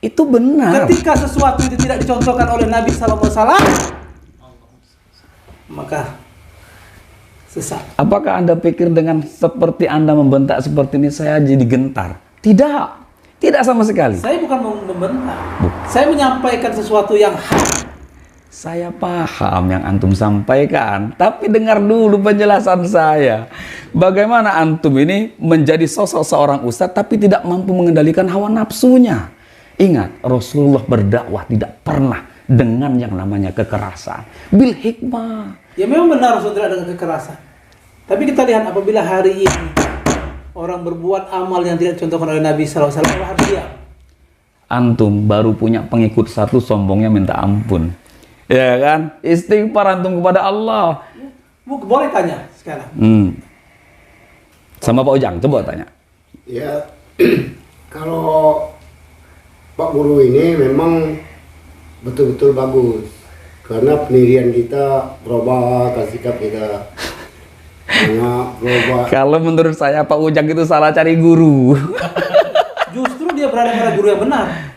Itu benar. Ketika sesuatu itu tidak dicontohkan oleh Nabi SAW, maka sesat. Apakah Anda pikir dengan seperti Anda membentak seperti ini saya jadi gentar? Tidak. Tidak sama sekali. Saya bukan membentak. Saya menyampaikan sesuatu yang hak. Saya paham yang antum sampaikan, tapi dengar dulu penjelasan saya. Bagaimana antum ini menjadi sosok seorang ustadz tapi tidak mampu mengendalikan hawa nafsunya. Ingat, Rasulullah berdakwah tidak pernah dengan yang namanya kekerasan. Bil hikmah. Ya memang benar Rasulullah tidak dengan kekerasan. Tapi kita lihat apabila hari ini orang berbuat amal yang tidak dicontohkan oleh Nabi SAW, harus diam. Antum baru punya pengikut satu, sombongnya minta ampun. Ya kan? Istighfar antum kepada Allah. Boleh tanya sekarang. Sama Pak Ujang, coba tanya. Ya, kalau Pak Guru ini memang betul-betul bagus. Karena pendirian kita berubah, sikap kita berubah. Kalau menurut saya Pak Ujang itu salah cari guru. Justru dia berada pada guru yang benar.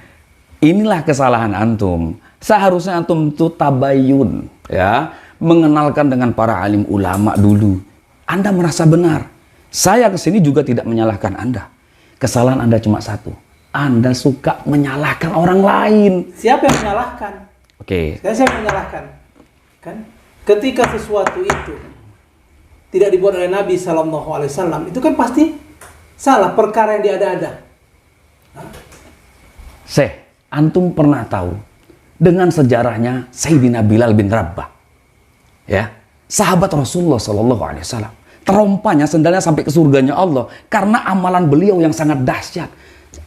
Inilah kesalahan antum. Seharusnya antum itu tabayun, ya, mengenalkan dengan para alim ulama dulu. Anda merasa benar. Saya kesini juga tidak menyalahkan Anda. Kesalahan Anda cuma satu. Anda suka menyalahkan orang lain. Siapa yang menyalahkan? Oke. Saya menyalahkan. Kan? Ketika sesuatu itu tidak dibuat oleh Nabi SAW, itu kan pasti salah, perkara yang diada-ada. Antum pernah tahu dengan sejarahnya Sayyidina Bilal bin Rabah, ya, sahabat Rasulullah SAW. Terompanya sendalnya sampai ke surganya Allah karena amalan beliau yang sangat dahsyat.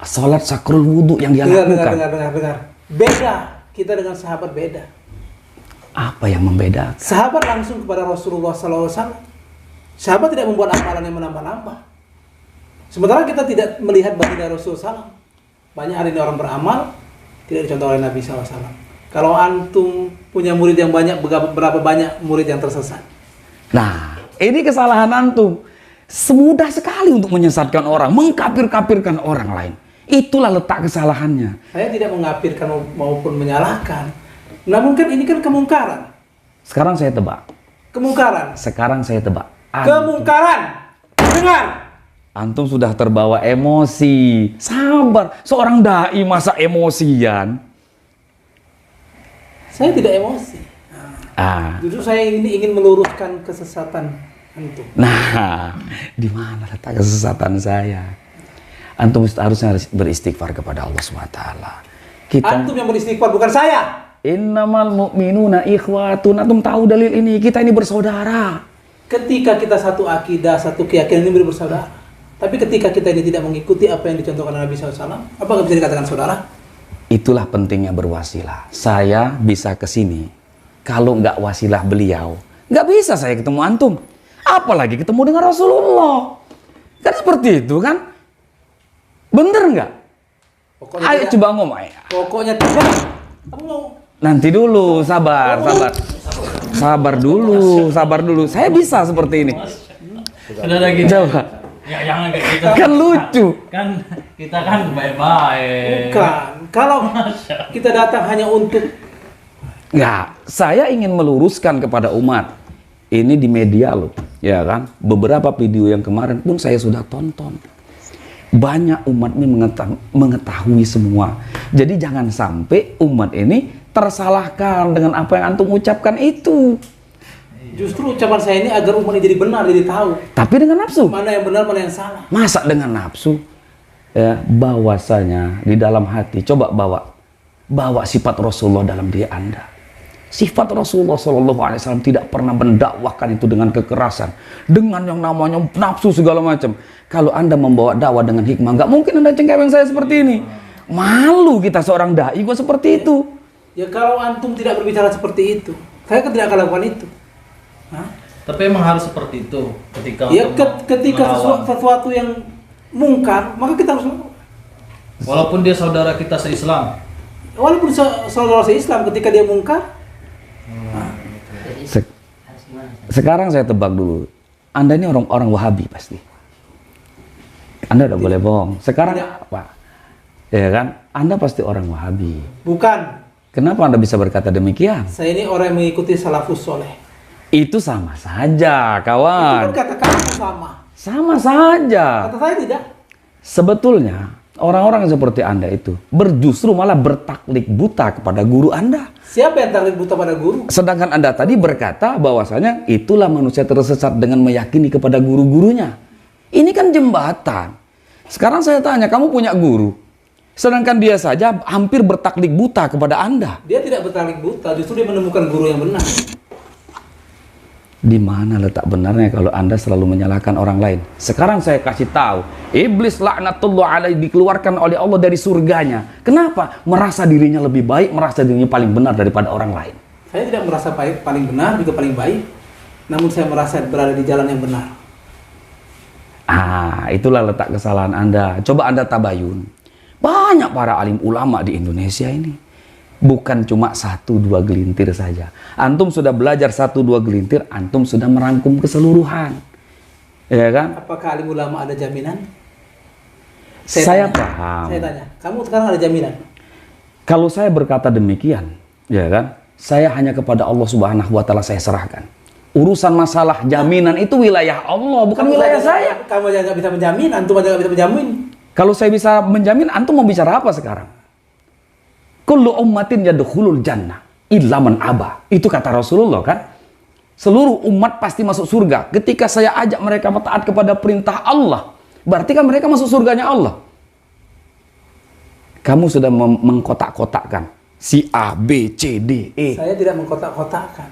Salat sakrul wudhu yang dia lakukan. Dengar. Beda kita dengan sahabat, beda. Apa yang membedakan? Sahabat langsung kepada Rasulullah SAW. Sahabat tidak membuat amalan yang menambah-nambah. Sementara kita tidak melihat baginda Rasulullah SAW. Banyak hari ini orang beramal tidak dicontoh oleh Nabi SAW. Kalau antum punya murid yang banyak, berapa banyak murid yang tersesat? Nah, ini kesalahan antum. Semudah sekali untuk menyesatkan orang, mengkafir-kafirkan orang lain. Itulah letak kesalahannya. Saya tidak mengkafirkan maupun menyalahkan. Namun kan ini kan kemungkaran. Sekarang saya tebak. Kemungkaran. Sekarang saya tebak. Kemungkaran. Dengar. Antum sudah terbawa emosi. Sabar. Seorang dai masa emosian? Saya tidak emosi. Justru saya ini ingin meluruskan kesesatan antum. Nah, di mana letak kesesatan saya? Antum harusnya beristighfar kepada Allah SWT. Antum yang beristighfar, bukan saya. Innamal mu'minuna ikhwatun. Antum tahu dalil ini? Kita ini bersaudara. Ketika kita satu akidah, satu keyakinan ini bersaudara. Tapi ketika kita ini tidak mengikuti apa yang dicontohkan Nabi SAW, apakah bisa dikatakan saudara? Itulah pentingnya berwasilah. Saya bisa ke sini. Kalau nggak wasilah beliau, nggak bisa saya ketemu antum. Apalagi ketemu dengan Rasulullah. Kan seperti itu kan? Bener nggak? Ayo tidak. Coba ngomong. Pokoknya tidak. Nanti dulu, sabar. Sabar dulu. Saya bisa seperti ini. Coba. Ya jangan kayak gitu. Kan lucu. Kan kita kan baik-baik. Bukan. Kalau kita datang hanya untuk... Ya, saya ingin meluruskan kepada umat. Ini di media loh, ya kan? Beberapa video yang kemarin pun saya sudah tonton. Banyak umat ini mengetahui semua. Jadi jangan sampai umat ini tersalahkan dengan apa yang antum ucapkan itu. Justru ucapan saya ini agar umat ini jadi benar, jadi tahu. Tapi dengan nafsu. Mana yang benar, mana yang salah. Masa dengan nafsu? Ya, bahwasanya di dalam hati, coba bawa sifat Rasulullah dalam diri Anda. Sifat Rasulullah SAW tidak pernah mendakwahkan itu dengan kekerasan, dengan yang namanya nafsu segala macam. Kalau Anda membawa dakwah dengan hikmah, nggak mungkin Anda cengkeweng saya seperti ini. Malu kita seorang dai kok seperti itu. Ya kalau antum tidak berbicara seperti itu, saya kan tidak akan lakukan itu. Hah? Tapi emang harus seperti itu ketika ketika sesuatu yang mungkar, maka kita harus lakukan. Walaupun dia saudara kita se-Islam. Walaupun saudara se-Islam, ketika dia mungkar. Sekarang saya tebak dulu. Anda ini orang Wahabi pasti. Anda udah boleh bohong. Sekarang apa? Ya kan? Anda pasti orang Wahabi. Bukan. Kenapa Anda bisa berkata demikian? Saya ini orang yang mengikuti salafus soleh. Itu sama saja, Itu kawan. kan kata kamu sama. Sama saja. Kata saya tidak. Sebetulnya, orang-orang seperti Anda itu justru malah bertaklid buta kepada guru Anda. Siapa yang taklid buta pada guru? Sedangkan Anda tadi berkata bahwasanya itulah manusia tersesat dengan meyakini kepada guru-gurunya. Ini kan jembatan. Sekarang saya tanya, kamu punya guru. Sedangkan dia saja hampir bertaklid buta kepada Anda. Dia tidak bertaklid buta, justru dia menemukan guru yang benar. Di mana letak benarnya kalau Anda selalu menyalahkan orang lain? Sekarang saya kasih tahu, iblis laknatullah alaihi dikeluarkan oleh Allah dari surganya. Kenapa? Merasa dirinya lebih baik, merasa dirinya paling benar daripada orang lain. Saya tidak merasa paling benar, juga paling baik. Namun saya merasa berada di jalan yang benar. Itulah letak kesalahan Anda. Coba Anda tabayun. Banyak para alim ulama di Indonesia ini. Bukan cuma 1-2 gelintir saja. Antum sudah belajar 1-2 gelintir, antum sudah merangkum keseluruhan. Ya kan? Apakah alim ulama ada jaminan? Saya tanya, paham. Saya tanya, kamu sekarang ada jaminan? Kalau saya berkata demikian, ya kan? Saya hanya kepada Allah Subhanahu wa taala saya serahkan. Urusan masalah jaminan itu wilayah Allah, bukan wilayah saya. Kamu aja nggak bisa menjamin, antum aja nggak bisa menjamin. Kalau saya bisa menjamin, antum mau bicara apa sekarang? Kullu ummatin yadkhulul jannah illa man aba. Itu kata Rasulullah kan? Seluruh umat pasti masuk surga. Ketika saya ajak mereka taat kepada perintah Allah, berarti kan mereka masuk surganya Allah. Kamu sudah mengkotak-kotakkan si A, B, C, D, E. Saya tidak mengkotak-kotakkan.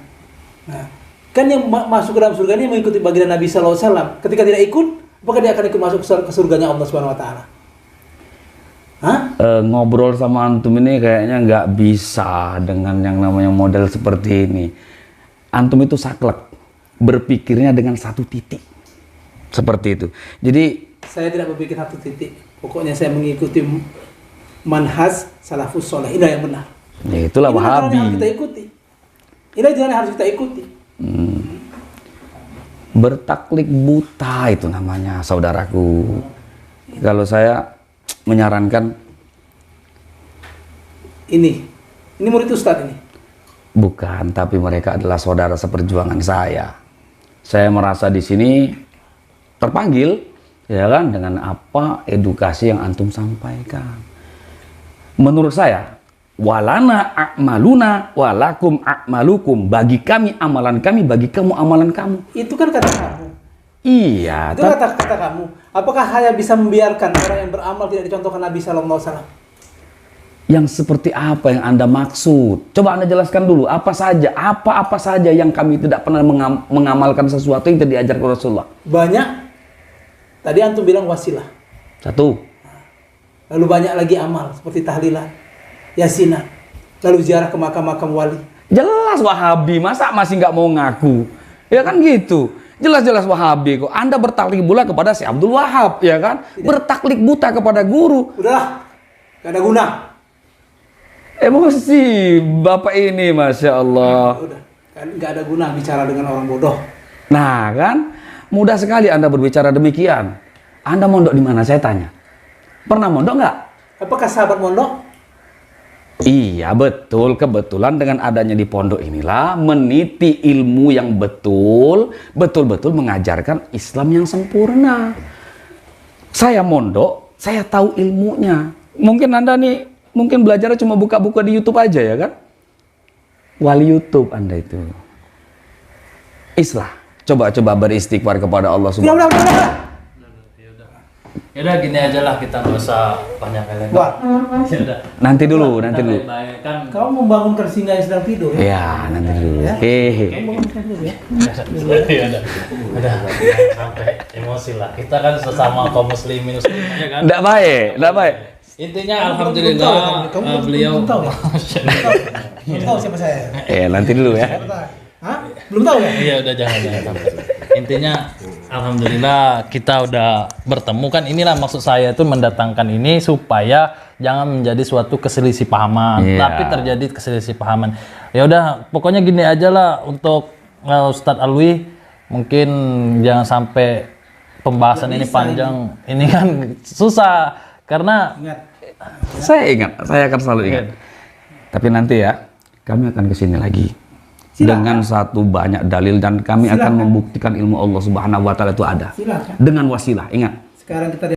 Nah, kan yang masuk ke dalam surga ini mengikuti baginda Nabi SAW. Ketika tidak ikut, apakah dia akan ikut masuk ke surganya Allah Subhanahu Wa Taala? Ngobrol sama antum ini kayaknya nggak bisa dengan yang namanya model seperti ini. Antum itu saklek, berpikirnya dengan satu titik. Seperti itu. Jadi saya tidak berpikir satu titik. Pokoknya saya mengikuti manhaj salafus soleh. Inilah yang benar. ya itulah Ini jalan yang Wahabi. harus kita ikuti. Inilah jalan yang harus kita ikuti. Bertaklid buta itu namanya, saudaraku. Kalau saya menyarankan ini murid Ustadz ini. bukan, tapi mereka adalah saudara seperjuangan saya. Saya merasa di sini terpanggil, ya kan, dengan apa edukasi yang antum sampaikan. Menurut saya, walana a'maluna walakum a'malukum, bagi kami amalan kami, bagi kamu amalan kamu. Itu kan kata kamu. Iya, Itu kata kamu. Apakah saya bisa membiarkan orang yang beramal tidak dicontohkan Nabi Sallallahu Alaihi Wasallam? yang seperti apa yang Anda maksud? Coba Anda jelaskan dulu, apa saja yang kami tidak pernah mengamalkan sesuatu yang tidak diajarkan Rasulullah. Banyak. Tadi antum bilang wasilah. Satu, Lalu banyak lagi amal seperti tahlilan, yasinan, lalu ziarah ke makam-makam wali. jelas Wahabi, masa masih nggak mau ngaku? Ya kan gitu. Jelas-jelas Wahabi kok. Anda bertaklid pula kepada si Abdul Wahab, ya kan? Bertaklid buta kepada guru. Udahlah, gak ada guna. Emosi Bapak ini, Masya Allah. Udah, gak ada guna bicara dengan orang bodoh. Nah kan, mudah sekali Anda berbicara demikian. Anda mondok di mana? Saya tanya. Pernah mondok nggak? Apakah sahabat mondok? Iya betul, kebetulan dengan adanya di pondok inilah meniti ilmu yang betul-betul mengajarkan Islam yang sempurna. Saya mondok, saya tahu ilmunya. Mungkin Anda nih, mungkin belajarnya cuma buka-buka di YouTube aja ya kan? Wali YouTube Anda itu. Islah, coba beristighfar kepada Allah Subhanahu wa Ta'ala. Udah. Yaudah gini aja lah, kita nggak usah banyak kali. Wah, Yaudah. Nanti dulu. Baik-baik kan. kau membangunkan singa yang sedang tidur ya? Ya, nanti dulu. Ya. Hehe. Kau bangunkan dulu ya? Udah sampai emosi lah. Kita kan sesama kaum muslimin ya kan. Nggak baik. Intinya alhamdulillah beliau. Belum tahu siapa saya. Nanti dulu ya. Hah? Belum tahu ya? Iya udah jangan sampai. Intinya alhamdulillah kita udah bertemu kan, inilah maksud saya itu mendatangkan ini supaya jangan menjadi suatu keselisih pahaman, Iya. tapi terjadi keselisih pahaman. Ya udah pokoknya gini aja lah untuk Ustadz Alwi, mungkin jangan sampai pembahasan ini panjang. Ini kan susah karena Ingat, Saya ingat, saya akan selalu ingat. Tapi nanti ya, kami akan ke sini lagi. Dengan satu banyak dalil dan kami akan membuktikan ilmu Allah Subhanahu wa taala itu ada. Silakan. Dengan wasilah, ingat. Sekarang kita